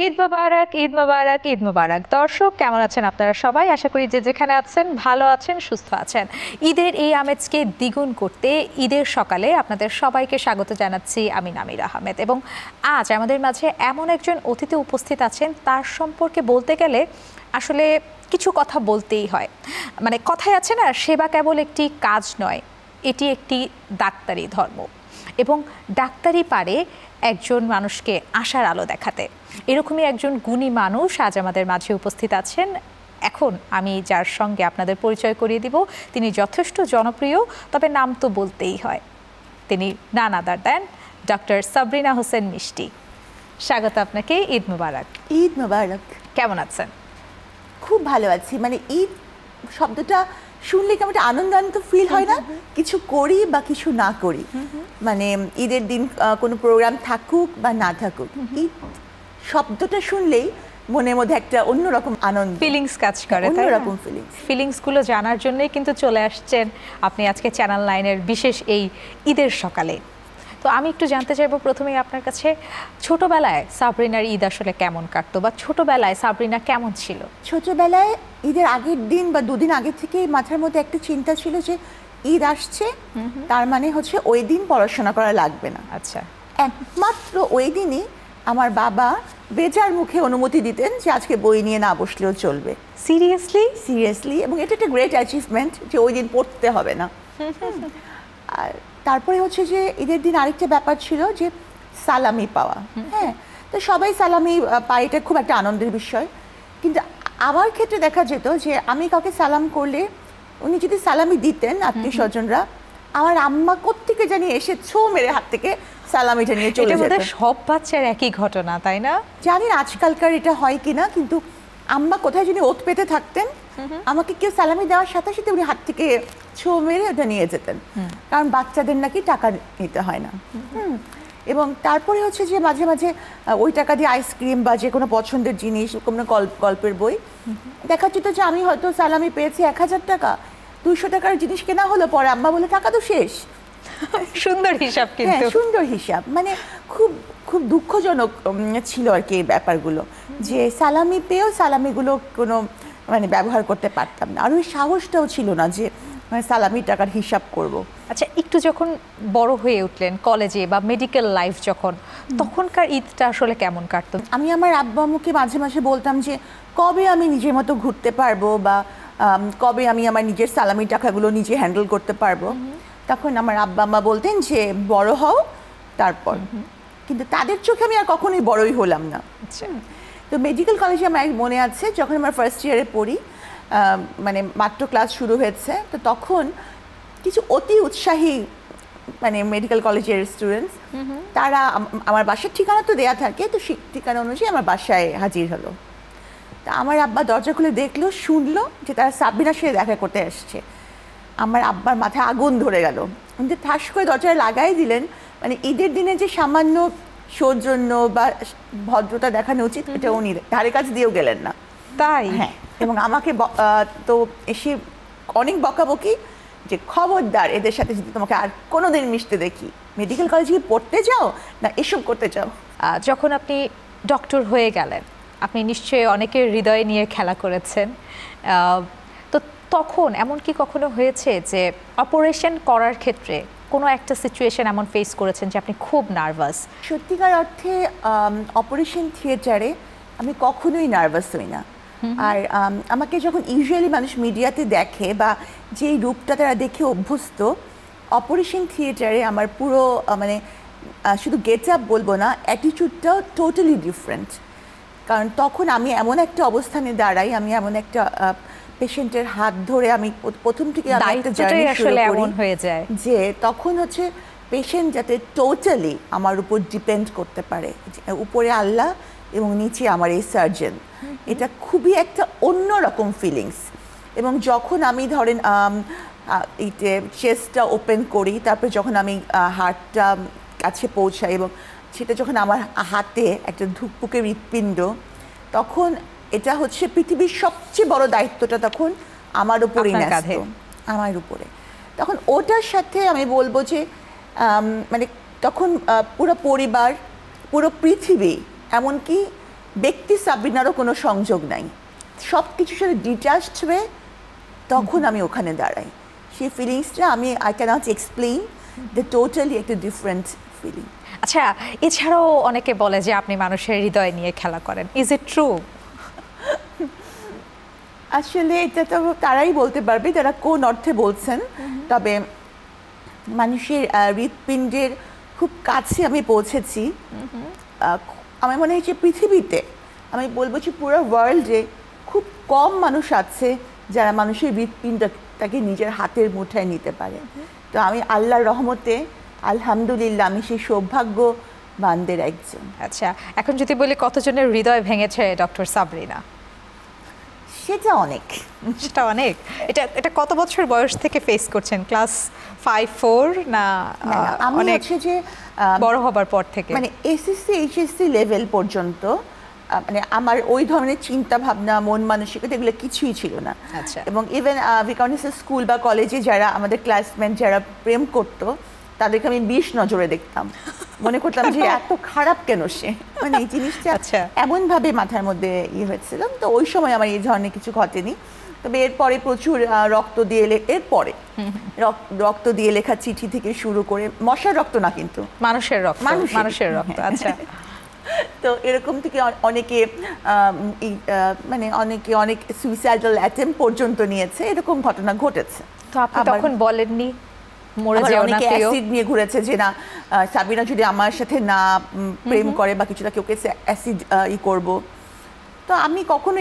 ঈদ মোবারক, ঈদ মোবারক, ঈদ মোবারক। দর্শক কেমন আছেন আপনারা সবাই? আশা করি যে যেখানে আছেন ভালো আছেন, সুস্থ আছেন। ঈদের এই আমেজকে দ্বিগুণ করতে ঈদের সকালে আপনাদের সবাইকে স্বাগত জানাচ্ছি আমি নামির আহমেদ। এবং আজ আমাদের মাঝে এমন একজন অতিথি উপস্থিত আছেন, তার সম্পর্কে বলতে গেলে আসলে কিছু কথা বলতেই হয়। মানে কথায় আছে না, সেবা কেবল একটি কাজ নয়, এটি একটি ডাক্তারি ধর্ম। এবং ডাক্তারি পারে একজন মানুষকে আশার আলো দেখাতে। এরকমই একজন গুণী মানুষ আজ আমাদের মাঝে উপস্থিত আছেন। এখন আমি যার সঙ্গে আপনাদের পরিচয় করিয়ে দিব, তিনি যথেষ্ট জনপ্রিয়, তবে নাম তো বলতেই হয়। তিনি নান আদার দেন ডক্টর সাবরিনা হোসেন মিষ্টি। স্বাগত আপনাকে, ঈদ মুবারক। ঈদ মোবারক। কেমন আছেন? খুব ভালো আছি। মানে ঈদ শব্দটা শুনলে কেমন একটা আনন্দ ফিল হয় না, কিছু করি বা কিছু না করি। মানে ঈদের দিন কোনো প্রোগ্রাম থাকুক বা না থাকুক, ঈদ শব্দটা শুনলেই মনের মধ্যে একটা অন্যরকম আনন্দ, ফিলিংস কাজ করে, অন্যরকম ফিলিংসগুলো জানার জন্যই কিন্তু চলে আসছেন আপনি আজকে চ্যানেল 9-এর বিশেষ এই ঈদের সকালে। তো আমি একটু জানতে চাইবো প্রথমেই আপনার কাছে, ছোটবেলায় সাবরিনার ঈদ আসলে কেমন কাটতো, বা ছোটবেলায় সাবরিনা কেমন ছিল? ছোটবেলায় ঈদের আগের দিন বা দুদিন আগে থেকে মাথার মধ্যে একটা চিন্তা ছিল যে ঈদ আসছে, তার মানে হচ্ছে ওই দিন পড়াশোনা করা লাগবে না। আচ্ছা। একমাত্র ওই দিনই আমার বাবা বেজার মুখে অনুমতি দিতেন যে আজকে বই নিয়ে না বসলেও চলবে। সিরিয়াসলি। এবং এটা একটা গ্রেট অ্যাচিভমেন্ট যে ওই দিন পড়তে হবে না। আর তারপরে হচ্ছে যে ঈদের দিন আরেকটা ব্যাপার ছিল যে সালামি পাওয়া। হ্যাঁ, তো সবাই সালামি পায়, এটা খুব একটা আনন্দের বিষয়। কিন্তু আমার ক্ষেত্রে দেখা যেত যে আমি কাউকে সালাম করলে উনি যদি সালামি দিতেন, আত্মীয় স্বজনরা, আমার আম্মা কোত্থেকে জানি এসে ছো মেরে হাত থেকে সালামিটা নিয়ে চলে যেত। সব বাচ্চার একই ঘটনা, তাই না? জানি না আজকালকার এটা হয় কিনা, কিন্তু আম্মা কোথায় যিনি ওত পেতে থাকতেন, আমাকে কেউ সালামি দেওয়ার সাথে সাথে উনি হাত থেকে ছো মেরে ওটা নিয়ে যেতেন, কারণ বাচ্চাদের নাকি টাকা নিতে হয় না। এবং তারপরে হচ্ছে যে মাঝে মাঝে ওই টাকা দিয়ে আইসক্রিম বা যে কোনো পছন্দের জিনিস, কোনো গল্পের বই দেখা যেত যে আমি হয়তো সালামি পেয়েছি 1000 টাকা, 200 টাকার জিনিস কেনা হলো, পরে আম্মা বলে টাকা তো শেষ। সুন্দর হিসাব, কিন্তু সুন্দর হিসাব। মানে খুব খুব দুঃখজনক ছিল আর কি এই ব্যাপারগুলো, যে সালামি পেয়েও সালামিগুলো কোনো মানে ব্যবহার করতে পারতাম না, আর ওই সাহসটাও ছিল না যে সালামি টাকার হিসাব করব। আচ্ছা, একটু যখন বড় হয়ে উঠলেন, কলেজে বা মেডিকেল লাইফ যখন, তখনকার ঈদটা আসলে কেমন কাটতো? আমি আমার আব্বু আম্মুকে মাঝে মাঝে বলতাম যে কবে আমি নিজের মতো ঘুরতে পারবো, বা কবে আমি আমার নিজের সালামি টাকাগুলো নিজে হ্যান্ডেল করতে পারবো। তখন আমার আব্বা আম্মা বলতেন যে বড় হও তারপর। কিন্তু তাদের চোখে আমি আর কখনোই বড়ই হলাম না। তো মেডিকেল কলেজে আমার মনে আছে, যখন আমার ফার্স্ট ইয়ারে পড়ি, মানে মাত্র ক্লাস শুরু হয়েছে, তো তখন কিছু অতি উৎসাহী মানে মেডিকেল কলেজের স্টুডেন্টস, তারা আমার বাসার ঠিকানা তো দেয়া থাকে, তো সেই ঠিকানা অনুযায়ী আমার বাসায় হাজির হলো। তা আমার আব্বা দরজা খুলে দেখলো, শুনলো যে তারা সাবরিনার সাথে দেখা করতে আসছে। আমার আব্বার মাথায় আগুন ধরে গেল, কিন্তু ঠাস করে দরজায় লাগাই দিলেন। মানে ঈদের দিনে যে সামান্য সৌজন্য বা ভদ্রতা দেখানো উচিত, এটা উনি ধারে কাছে দিয়েও গেলেন না। তাই? হ্যাঁ। এবং আমাকে তো এসে অনেক বকাবকি, যে খবরদার এদের সাথে যদি তোমাকে আর কোনোদিন মিশতে দেখি, মেডিকেল কলেজে কি পড়তে যাও না এসব করতে চাও। যখন আপনি ডক্টর হয়ে গেলেন, আপনি নিশ্চয়ই অনেকের হৃদয় নিয়ে খেলা করেছেন। তো তখন এমন কি কখনো হয়েছে যে অপারেশন করার ক্ষেত্রে কোনো একটা সিচুয়েশন এমন ফেস করেছেন যে আপনি খুব নার্ভাস? সত্যিকার অর্থে অপারেশন থিয়েটারে আমি কখনোই নার্ভাস হই না। আর আমাকে যখন ইউজুয়ালি মানুষ মিডিয়াতে দেখে বা যেই রূপটা তারা দেখে অভ্যস্ত, অপারেশন থিয়েটারে আমার পুরো মানে শুধু গেট আপ বলবো না, অ্যাটিটিউডটাও টোটালি ডিফারেন্ট। কারণ তখন আমি এমন একটা অবস্থানে দাঁড়াই, আমি এমন একটা পেশেন্টের হাত ধরে আমি প্রথম থেকে একটা জার্নি শুরু করি হয়ে যায়, যে তখন হচ্ছে পেশেন্ট যাতে টোটালি আমার উপর ডিপেন্ড করতে পারে, উপরে আল্লাহ এবং নিচে আমার এই সার্জন। এটা খুবই একটা অন্যরকম ফিলিংস। এবং যখন আমি ধরেন চেস্টটা ওপেন করি, তারপরে যখন আমি হার্টটা কাছে পৌঁছাই এবং সেটা যখন আমার হাতে একটা ধুকপুকে হৃৎপিণ্ড, তখন এটা হচ্ছে পৃথিবীর সবচেয়ে বড় দায়িত্বটা তখন আমার উপরেই ন্যস্ত, আমার উপরে। তখন ওটার সাথে আমি বলবো যে মানে তখন পুরো পরিবার, পুরো পৃথিবী, এমনকি ব্যক্তি সাবরিনারও কোনো সংযোগ নাই, সব কিছুর সাথে ডিটাচড হয়ে তখন আমি ওখানে দাঁড়াই। সেই ফিলিংসটা I can't explain, the totally একটা ডিফারেন্ট ফিলিং। আচ্ছা, এছাড়াও অনেকে বলে যে আপনি মানুষের হৃদয় নিয়ে খেলা করেন, ইজ ইট ট্রু? আসলে এটা তো তারাই বলতে পারবে যারা কোন অর্থে বলছেন, তবে মানুষের হৃৎপিণ্ডের খুব কাছে আমি পৌঁছেছি। আমার মনে হয় যে পৃথিবীতে, আমি বলবো যে পুরো ওয়ার্ল্ডে খুব কম মানুষ আছে যারা মানুষের হৃৎপিণ্ডটাকে নিজের হাতের মুঠায় নিতে পারে। তো আমি আল্লাহর রহমতে আলহামদুলিল্লাহ আমি সেই সৌভাগ্যবানদের একজন। আচ্ছা, এখন যদি বলি কতজনের হৃদয় ভেঙেছে ডক্টর সাবরিনা? সেটা অনেক। সেটা অনেক। এটা কত বছর বয়স থেকে ফেস করছেন? ক্লাস 5-4 না আমি হচ্ছে যে বড় হবার পর থেকে? মানে এসএসসি এইচএসসি লেভেল পর্যন্ত মানে আমার ওই ধরনের চিন্তা ভাবনা, মন মানসিকতা এগুলো কিছুই ছিল না। আচ্ছা। এবং ইভেন বিকজ স্কুল বা কলেজে যারা আমাদের ক্লাসমেট যারা প্রেম করতো তাদেরকে আমি 20 নজরে দেখতাম, মনে করতাম যে এত খারাপ কেন সে, মানে এই জিনিসটা এমনভাবে মাথার মধ্যে হয়েছিল। তো ওই সময় আমার এই ধরনের কিছু ঘটেনি, তবে এরপরে প্রচুর রক্ত দিয়ে লেখা চিঠি থেকে শুরু করে, মশার রক্ত না কিন্তু মানুষের রক্ত। আচ্ছা। তো এরকম থেকে অনেকে মানে অনেক সুইসাইডাল অ্যাটেম্প পর্যন্ত নিয়েছে, এরকম ঘটনা ঘটেছে। তো আপনি তখন বলেননি মরে যেও না? অনেকে অ্যাসিড নিয়ে ঘুরেছে যে না সাবিনা যদি আমার সাথে না প্রেম করে বা কিছুটা, কেউ অ্যাসিড করব। তো আমি কখনো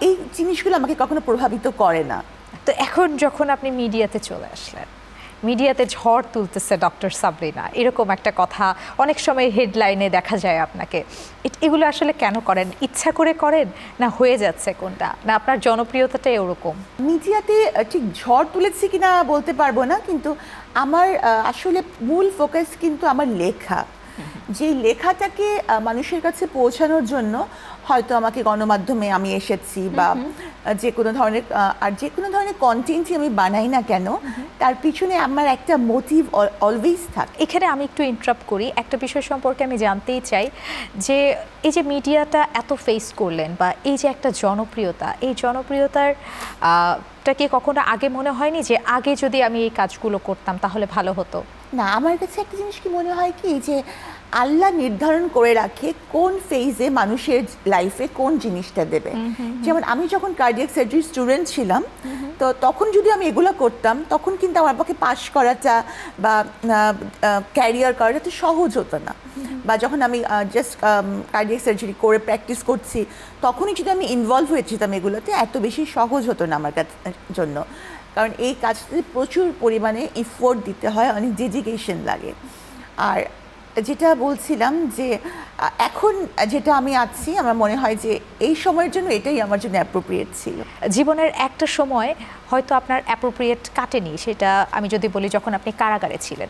এই জিনিসগুলো আমাকে কখনো প্রভাবিত করে না। তো এখন যখন আপনি মিডিয়াতে চলে আসলেন, মিডিয়াতে ঝড় তুলতেছে ডক্টর সাবরিনা, এরকম একটা কথা অনেক সময় হেডলাইনে দেখা যায় আপনাকে, এগুলো আসলে কেন করেন? ইচ্ছা করে করেন না হয়ে যাচ্ছে কোনটা, না আপনার জনপ্রিয়তাটা এরকম? মিডিয়াতে ঠিক ঝড় তুলেছি কিনা বলতে পারবো না, কিন্তু আমার আসলে মূল ফোকাস কিন্তু আমার লেখা। যে লেখাটাকে মানুষের কাছে পৌঁছানোর জন্য হয়তো আমাকে গণমাধ্যমে আমি এসেছি, বা যে কোনো ধরনের কন্টেন্টই আমি বানাই না কেন, তার পিছনে আমার একটা মোটিভ অলওয়েজ থাকে। এখানে আমি একটু ইন্টারাপ্ট করি, একটা বিষয় সম্পর্কে আমি জানতেই চাই যে এই যে মিডিয়াটা এত ফেস করলেন, বা এই যে একটা জনপ্রিয়তা, এই জনপ্রিয়তাটা কি কখনো আগে মনে হয়নি যে আগে যদি আমি এই কাজগুলো করতাম তাহলে ভালো হতো? না, আমার কাছে একটা জিনিস কি মনে হয় কি, যে আল্লাহ নির্ধারণ করে রাখে কোন ফেজে মানুষের লাইফে কোন জিনিসটা দেবে। যেমন আমি যখন কার্ডিয়াক সার্জারি স্টুডেন্ট ছিলাম, তো তখন যদি আমি এগুলো করতাম, তখন কিন্তু আমার পক্ষে পাশ করাটা বা ক্যারিয়ার করাটা তো সহজ হতো না। বা যখন আমি জাস্ট কার্ডিয়াক সার্জারি করে প্র্যাকটিস করছি, তখনই যদি আমি ইনভলভ হয়েছিলাম এগুলোতে, এত বেশি সহজ হতো না আমার জন্য। কারণ এই কাজটাতে প্রচুর পরিমাণে এফোর্ট দিতে হয়, অনেক ডেডিকেশন লাগে। আর যেটা বলছিলাম যে এখন যেটা আমি আছি, আমার মনে হয় যে এই সময়ের জন্য এটাই আমার জন্য অ্যাপ্রোপ্রিয়েট ছিল। জীবনের একটা সময় হয়তো আপনার অ্যাপ্রোপ্রিয়েট কাটেনি, সেটা আমি যদি বলি যখন আপনি কারাগারে ছিলেন,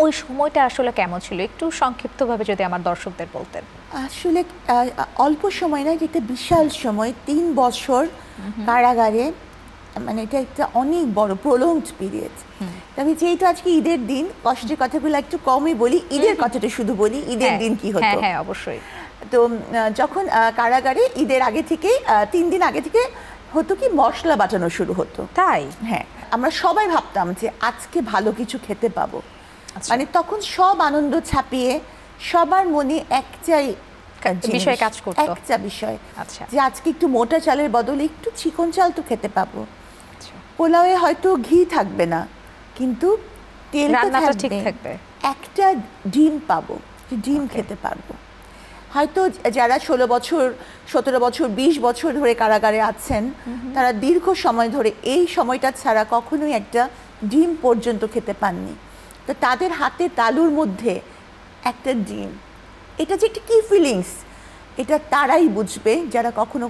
ওই সময়টা আসলে কেমন ছিল? একটু সংক্ষিপ্তভাবে যদি আমার দর্শকদের বলতেন। আসলে অল্প সময় নয়, যেটা বিশাল সময়, 3 বছর কারাগারে, মানে এটা একটা অনেক বড় প্রলংড পিরিয়ড। আমি যেহেতু আজকে ঈদের দিন, কষ্টের কথাগুলো একটু কমই বলি, ঈদের কথাটা শুধু বলি, ঈদের দিন কি হতো। হ্যাঁ, অবশ্যই। তো যখন কারাগারে ঈদের আগে থেকে 3 দিন আগে থেকে হতো কি, মশলা বাটানো শুরু হতো। তাই? হ্যাঁ, আমরা সবাই ভাবতাম যে আজকে ভালো কিছু খেতে পাবো। মানে তখন সব আনন্দ ছাপিয়ে সবার মনে একটাই বিষয় কাজ করতো, একটা বিষয়, আচ্ছা, যে আজকে একটু মোটা চালের বদলে একটু চিকন চাল তো খেতে পাবো। পোলাওয়ে হয়তো ঘি থাকবে না, কিন্তু তেলটা ঠিক থাকবে। একটা ডিম পাবো, ডিম খেতে পারবো। হয়তো যারা 16 বছর, 17 বছর, 20 বছর ধরে কারাগারে আছেন, তারা দীর্ঘ সময় ধরে এই সময়টা ছাড়া কখনোই একটা ডিম পর্যন্ত খেতে পাননি। তো তাদের হাতে তালুর মধ্যে একটা ডিম, এটা যে একটা কি ফিলিংস, এটা তারাই বুঝবে যারা কখনো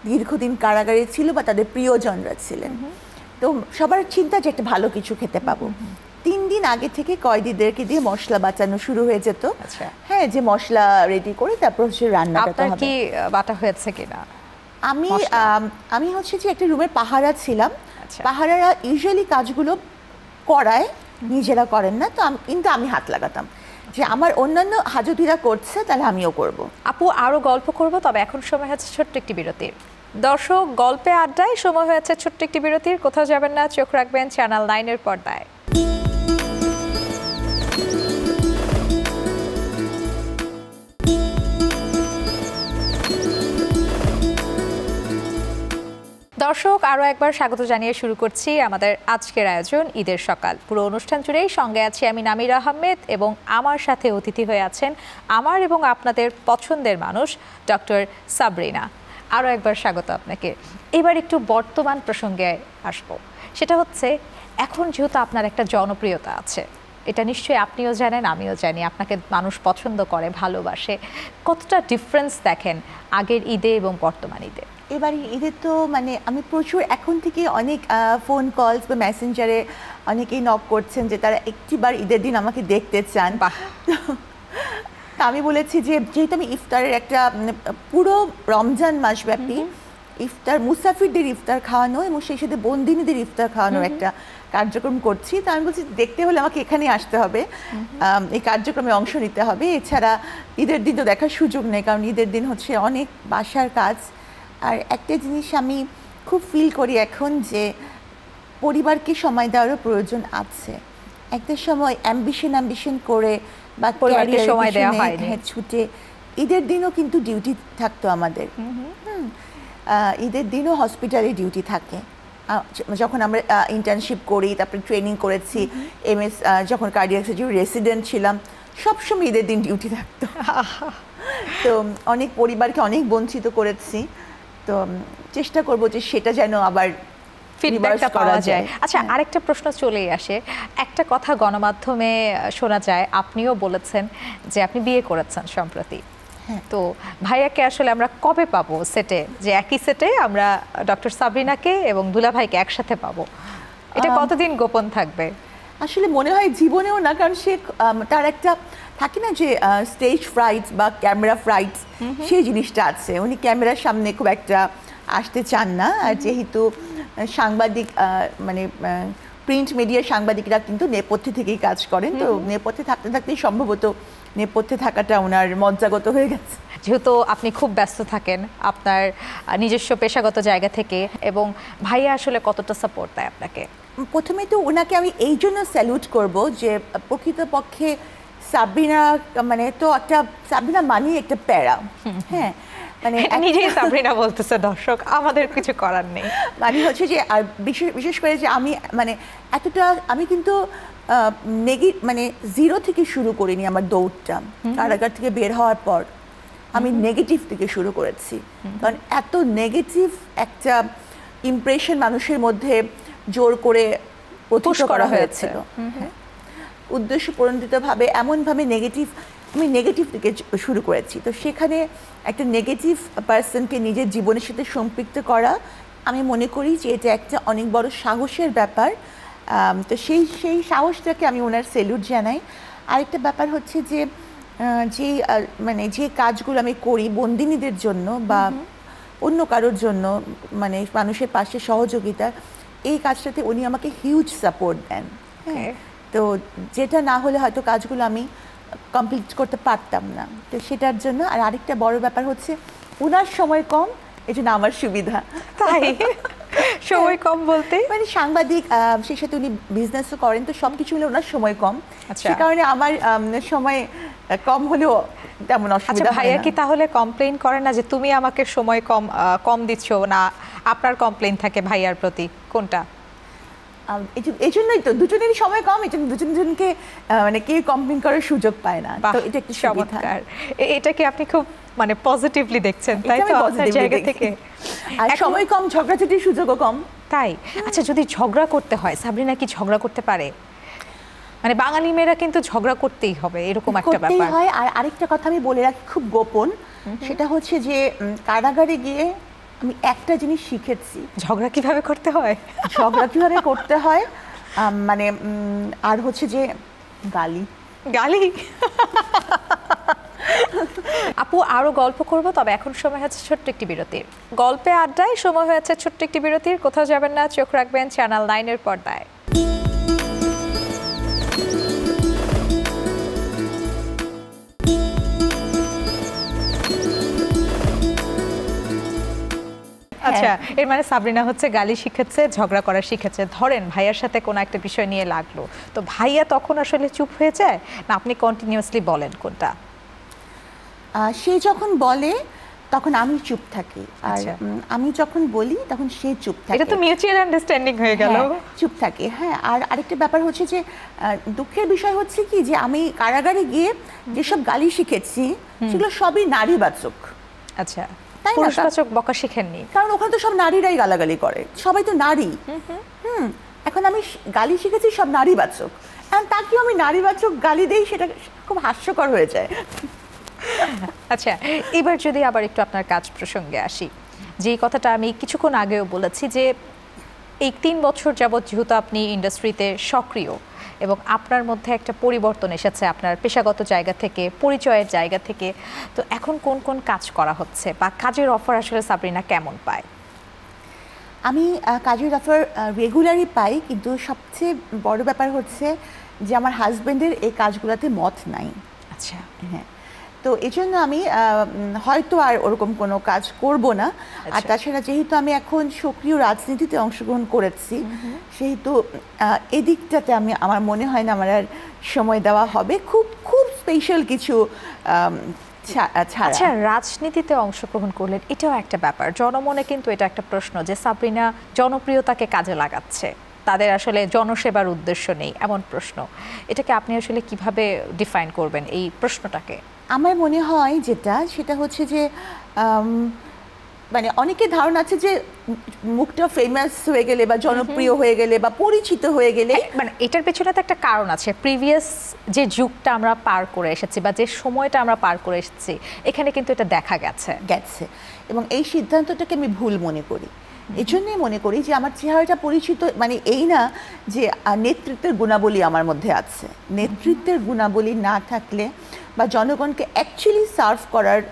দীর্ঘদিন কারাগারে ছিল বা তাদের প্রিয়জনরা ছিলেন। তো সবার চিন্তা যে একটা ভালো কিছু খেতে পাবো। 3 দিন আগে থেকে কয়েদিদেরকে দিয়ে মশলা বাঁচানো শুরু হয়ে যেত। হ্যাঁ, যে মশলা রেডি করে তারপর হচ্ছে রান্নাটা হবে। কি বাটা হয়েছে কিনা? আমি হচ্ছে যে একটা রুমের পাহারা ছিলাম। পাহারারা ইউজুয়ালি কাজগুলো করায়, নিজেরা করেন না, তো কিন্তু আমি হাত লাগাতাম। যে আমার অন্যান্য হাজতিরা করছে তাহলে আমিও করব। আপু আরো গল্প করব, তবে এখন সময় হচ্ছে ছোট্ট একটি বিরতির। দর্শক, গল্পে আড্ডায় সময় হয়েছে ছোট্ট একটি বিরতির। কোথাও যাবেন না, চোখ রাখবেন চ্যানেল 9 এর পর্দায়। দর্শক, আরও একবার স্বাগত জানিয়ে শুরু করছি আমাদের আজকের আয়োজন ঈদের সকাল। পুরো অনুষ্ঠান জুড়েই সঙ্গে আছি আমি নামিরা আহমেদ, এবং আমার সাথে অতিথি হয়ে আছেন আমার এবং আপনাদের পছন্দের মানুষ ডক্টর সাবরিনা। আরও একবার স্বাগত আপনাকে। এবার একটু বর্তমান প্রসঙ্গে আসবো। সেটা হচ্ছে, এখন যেহেতু আপনার একটা জনপ্রিয়তা আছে, এটা নিশ্চয়ই আপনিও জানেন, আমিও জানি, আপনাকে মানুষ পছন্দ করে, ভালোবাসে। কতটা ডিফারেন্স দেখেন আগের ঈদে এবং বর্তমান ঈদে? এবার ঈদের তো মানে আমি প্রচুর এখন থেকে অনেক ফোন কলস বা মেসেঞ্জারে অনেকেই নক করছেন যে তারা একটিবার ঈদের দিন আমাকে দেখতে চান। তা আমি বলেছি যে যেহেতু আমি ইফতারের একটা পুরো রমজান মাসব্যাপী ইফতার, মুসাফিরদের ইফতার খাওয়ানো এবং সেই সাথে বন্দিনীদের ইফতার খাওয়ানোর একটা কার্যক্রম করছি, তা আমি বলছি দেখতে হলে আমাকে এখানে আসতে হবে, এই কার্যক্রমে অংশ নিতে হবে। এছাড়া ঈদের দিন তো দেখার সুযোগ নেই, কারণ ঈদের দিন হচ্ছে অনেক বাসার কাজ। আর একটা জিনিস আমি খুব ফিল করি এখন, যে পরিবারকে সময় দেওয়ারও প্রয়োজন আছে। একটা সময় অ্যাম্বিশন করে বা পরিবারকে সময় দেওয়া হয়নি, ছুটে ঈদের দিনও কিন্তু ডিউটি থাকতো আমাদের। ঈদের দিনও হসপিটালে ডিউটি থাকে। যখন আমরা ইন্টার্নশিপ করি, তারপরে ট্রেনিং করেছি, MS যখন কার্ডিয়াক সার্জারি রেসিডেন্ট ছিলাম, সবসময় ঈদের দিন ডিউটি থাকতো। তো অনেক পরিবারকে অনেক বঞ্চিত করেছি। তো চেষ্টা করব যে সেটা যেন আবার ফিডব্যাকটা পাওয়া যায়। আচ্ছা, আরেকটা প্রশ্ন চলেই আসে। একটা কথা গণমাধ্যমে শোনা যায়, আপনিও বলেছেন যে আপনি বিয়ে করেছেন সম্প্রতি। তো ভাইয়াকে আসলে আমরা কবে পাবো সেটে, যে একই সেটে আমরা ডক্টর সাবরিনাকে এবং দুলা ভাইকে একসাথে পাবো? এটা কতদিন গোপন থাকবে? আসলে মনে হয় জীবনেও না, কারণ সে তার একটা থাকে না যে স্টেজ ফ্রাইট বা ক্যামেরা ফ্রাইট, সেই জিনিসটা আছে। উনি ক্যামেরার সামনে খুব একটা আসতে চান না। আর যেহেতু সাংবাদিক মানে প্রিন্ট মিডিয়ার সাংবাদিকরা কিন্তু নেপথ্যে থেকেই কাজ করেন, তো নেপথ্যে থাকতে থাকতেই সম্ভবত নেপথ্যে থাকাটা ওনার মজ্জাগত হয়ে গেছে। যেহেতু আপনি খুব ব্যস্ত থাকেন আপনার নিজস্ব পেশাগত জায়গা থেকে, এবং ভাইয়া আসলে কতটা সাপোর্ট দেয় আপনাকে? প্রথমে তো ওনাকে আমি এই জন্য স্যালুট করব যে প্রকৃতপক্ষে সাবরিনা মানে তো একটা, সাবরিনা মানেই একটা প্যারা। হ্যাঁ, মানে নিজেই সাবরিনা বলতেছে, দর্শক আমাদের কিছু করার নেই। মানে হচ্ছে যে আর বিশেষ করে যে আমি মানে এতটা আমি কিন্তু মানে 0 থেকে শুরু করিনি আমার দৌড়টা। কারাগার থেকে বের হওয়ার পর আমি নেগেটিভ থেকে শুরু করেছি, কারণ এত নেগেটিভ একটা ইমপ্রেশন মানুষের মধ্যে জোর করে প্রতিষ্ঠা করা হয়েছিল। উদ্দেশ্য প্রণোদিতভাবে এমনভাবে আমি নেগেটিভ থেকে শুরু করেছি। তো সেখানে একটা নেগেটিভ পার্সনকে নিজের জীবনের সাথে সম্পৃক্ত করা, আমি মনে করি যে এটা একটা অনেক বড় সাহসের ব্যাপার। তো সেই সাহসটাকে আমি ওনার স্যালুট জানাই। আরেকটা ব্যাপার হচ্ছে যে মানে যে কাজগুলো আমি করি বন্দিনীদের জন্য বা অন্য কারোর জন্য, মানে মানুষের পাশে সহযোগিতা, এই কাজটাতে উনি আমাকে হিউজ সাপোর্ট দেন। হ্যাঁ, তো যেটা না হলে হয়তো কাজগুলো আমি কমপ্লিট করতে পারতাম না। তো সেটার জন্য। আর আরেকটা বড় ব্যাপার হচ্ছে ওনার সময় কম, এই জন্য আমার সুবিধা। তাই সময় কম বলতে মানে সাংবাদিক, সেই সাথে উনি বিজনেসও করেন, তো সব কিছু মিলে ওনার সময় কম। সে কারণে আমার সময় কম হলেও তেমন অসুবিধা হয় না। ভাইয়া কি তাহলে কমপ্লেইন করে না যে তুমি আমাকে সময় কম দিচ্ছ না? আপনার কমপ্লেইন থাকে ভাইয়ার প্রতি কোনটা? এই জন্যই তো দুজনেরই সময় কম, এই জন্য দুজনকে মানে কেউ কমপ্লেইন করার সুযোগ পায় না। তো এটা একটু চমৎকার। এটাকে আপনি খুব মানে পজিটিভলি দেখছেন, তাই তো আপনার জায়গা থেকে? আর সময় কম, ঝগড়াঝাটির সুযোগও কম। তাই? আচ্ছা, যদি ঝগড়া করতে হয়, সাবরিনা কি ঝগড়া করতে পারে? মানে বাঙালি মেয়েরা কিন্তু ঝগড়া করতেই হবে, এরকম একটা ব্যাপার হয়। আর আরেকটা কথা আমি বলে রাখি, খুব গোপন, সেটা হচ্ছে যে কারাগারে গিয়ে আমি একটা জিনিস শিখেছি, ঝগড়া কিভাবে করতে হয়। মানে আর হচ্ছে যে গালি। আপু আরো গল্প করব, তবে এখন সময় হচ্ছে ছোট্ট একটি বিরতির। গল্পে আড্ডায় সময় হয়েছে ছোট্ট একটি বিরতির। কোথাও যাবেন না, চোখ রাখবেন চ্যানেল 9 এর পর্দায়। আচ্ছা, এর মানে সাবরিনা হচ্ছে গালি শিখেছে, ঝগড়া করা শিখেছে। ধরেন ভাইয়ার সাথে কোনো একটা বিষয় নিয়ে লাগলো, তো ভাইয়া তখন আসলে চুপ হয়ে যায়, না আপনি কন্টিনিউয়াসলি বলেন কোনটা? সে যখন বলে তখন আমি চুপ থাকি, আর আচ্ছা। আমি যখন বলি তখন সে চুপ থাকে। এটা তো মিউচুয়াল আন্ডারস্ট্যান্ডিং হয়ে গেল। চুপ থাকে, হ্যাঁ। আর আরেকটা ব্যাপার হচ্ছে যে দুঃখের বিষয় হচ্ছে কি যে আমি কারাগারে গিয়ে যেসব গালি শিখেছি সেগুলো সবই নারীবাচক। আচ্ছা, তাই না? পুরুষবাচক বকা শিখেননি? কারণ ওখানে তো সব নারীরাই গালাগালি করে, সবাই তো নারী। এখন আমি গালি শিখেছি সব নারীবাচক, এখন তাকেও আমি নারীবাচক গালি দেই, সেটা খুব হাস্যকর হয়ে যায়। আচ্ছা, এবার যদি আবার একটু আপনার কাজ প্রসঙ্গে আসি, যে কথাটা আমি কিছুক্ষণ আগেও বলেছি যে এই 3 বছর যাবৎ যেহেতু আপনি ইন্ডাস্ট্রিতে সক্রিয় এবং আপনার মধ্যে একটা পরিবর্তন এসেছে আপনার পেশাগত জায়গা থেকে, পরিচয়ের জায়গা থেকে, তো এখন কোন কোন কাজ করা হচ্ছে বা কাজের অফার আসলে সাবরিনা কেমন পায়? আমি কাজের অফার রেগুলারই পাই, কিন্তু সবচেয়ে বড় ব্যাপার হচ্ছে যে আমার হাজব্যান্ডের এই কাজগুলোতে মত নাই। আচ্ছা, হ্যাঁ, তো এই জন্য আমি হয়তো আর ওরকম কোনো কাজ করব না। আর তাছাড়া যেহেতু আমি এখন সক্রিয় রাজনীতিতে অংশগ্রহণ করেছি, সেহেতু এদিকটাতে আমার মনে হয় না আমার আর সময় দেওয়া হবে খুব খুব স্পেশাল কিছু ছাড়া। আচ্ছা, রাজনীতিতে অংশগ্রহণ করলেন, এটাও একটা ব্যাপার। জনমনে কিন্তু এটা একটা প্রশ্ন যে সাবরিনা জনপ্রিয়তাকে কাজে লাগাচ্ছে, তাদের আসলে জনসেবার উদ্দেশ্য নেই, এমন প্রশ্ন। এটাকে আপনি আসলে কিভাবে ডিফাইন করবেন এই প্রশ্নটাকে? আমার মনে হয় সেটা হচ্ছে যে মানে অনেকের ধারণা আছে যে মুখটা ফেমাস হয়ে গেলে বা জনপ্রিয় হয়ে গেলে বা পরিচিত হয়ে গেলে, মানে এটার পেছনে তো একটা কারণ আছে। প্রিভিয়াস যে যুগটা আমরা পার করে এসেছি বা যে সময়টা আমরা পার করে এসেছি, এখানে কিন্তু এটা দেখা গেছে। এবং এই সিদ্ধান্তটাকে আমি ভুল মনে করি। এই জন্যই মনে করি যে আমার চেহারাটা পরিচিত, মানে এই না যে নেতৃত্বের গুণাবলী আমার মধ্যে আছে। নেতৃত্বের গুণাবলী না থাকলে বা জনগণকে অ্যাকচুয়ালি সার্ভ করার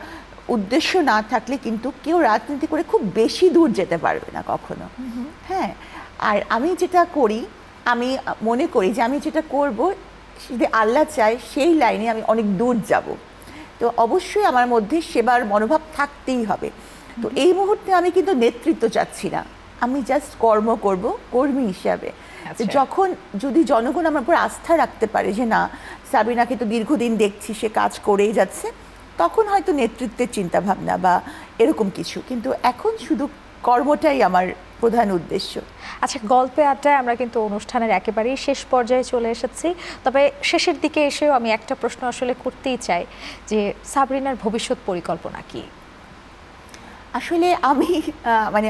উদ্দেশ্য না থাকলে কিন্তু কেউ রাজনীতি করে খুব বেশি দূর যেতে পারবে না কখনো। হ্যাঁ, আর আমি যেটা করি, আমি মনে করি যে আমি যেটা করব, যদি আল্লাহ চায় সেই লাইনে আমি অনেক দূর যাব। তো অবশ্যই আমার মধ্যে সেবার মনোভাব থাকতেই হবে। তো এই মুহূর্তে আমি কিন্তু নেতৃত্ব চাচ্ছি না, আমি জাস্ট কর্ম করব কর্মী হিসাবে। যখন যদি জনগণ আমার উপর আস্থা রাখতে পারে যে না, সাবরিনাকে তো দীর্ঘদিন দেখছি সে কাজ করেই যাচ্ছে, তখন হয়তো নেতৃত্বের চিন্তা ভাবনা বা এরকম কিছু, কিন্তু এখন শুধু কর্মটাই আমার প্রধান উদ্দেশ্য। আচ্ছা, গল্পে আড্ডায় আমরা কিন্তু অনুষ্ঠানের একেবারেই শেষ পর্যায়ে চলে এসেছি, তবে শেষের দিকে এসেও আমি একটা প্রশ্ন আসলে করতেই চাই যে সাবরিনার ভবিষ্যৎ পরিকল্পনা কি? আসলে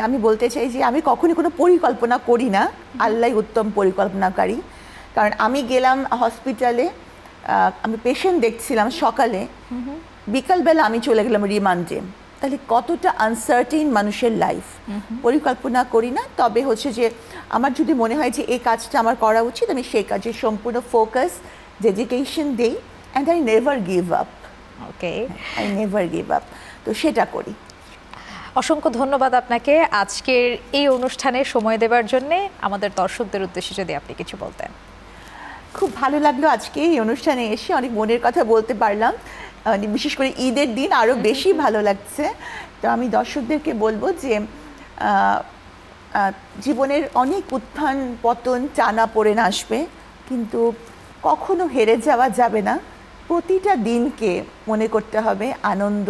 আমি বলতে চাই যে আমি কখনই কোনো পরিকল্পনা করি না, আল্লাহই উত্তম পরিকল্পনাকারী। কারণ আমি গেলাম হসপিটালে, আমি পেশেন্ট দেখছিলাম সকালে, বিকালবেলা আমি চলে গেলাম রিমান্ডে। তাহলে কতটা আনসার্টেন মানুষের লাইফ। পরিকল্পনা করি না, তবে হচ্ছে যে আমার যদি মনে হয় যে এই কাজটা আমার করা উচিত, আমি সেই কাজে সম্পূর্ণ ফোকাস, ডেডিকেশন দেই, and I never give up. Okay, I never give up, তো সেটা করি। অসংখ্য ধন্যবাদ আপনাকে আজকের এই অনুষ্ঠানে সময় দেওয়ার জন্য। আমাদের দর্শকদের উদ্দেশ্যে যদি আপনি কিছু বলতেন। খুব ভালো লাগলো আজকে এই অনুষ্ঠানে এসে, অনেক মনের কথা বলতে পারলাম, বিশেষ করে ঈদের দিন আরও বেশি ভালো লাগছে। তো আমি দর্শকদেরকে বলবো যে জীবনের অনেক উত্থান পতন, টানা পড়ে আসবে, কিন্তু কখনো হেরে যাওয়া যাবে না। প্রতিটা দিনকে মনে করতে হবে আনন্দ,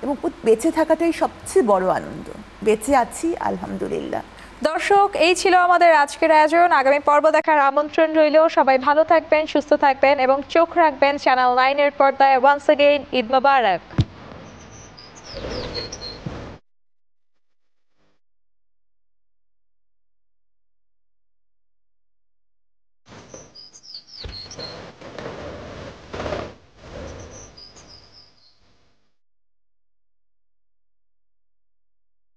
এবং বেঁচে থাকাটাই সবচেয়ে বড় আনন্দ। বেঁচে আছি, আলহামদুলিল্লাহ। দর্শক, এই ছিল আমাদের আজকের আয়োজন। আগামী পর্ব দেখার আমন্ত্রণ রইল। সবাই ভালো থাকবেন, সুস্থ থাকবেন এবং চোখ রাখবেন চ্যানেল 9 এর পর্দায়। ওয়ান্স এগেইন ঈদ মোবারক।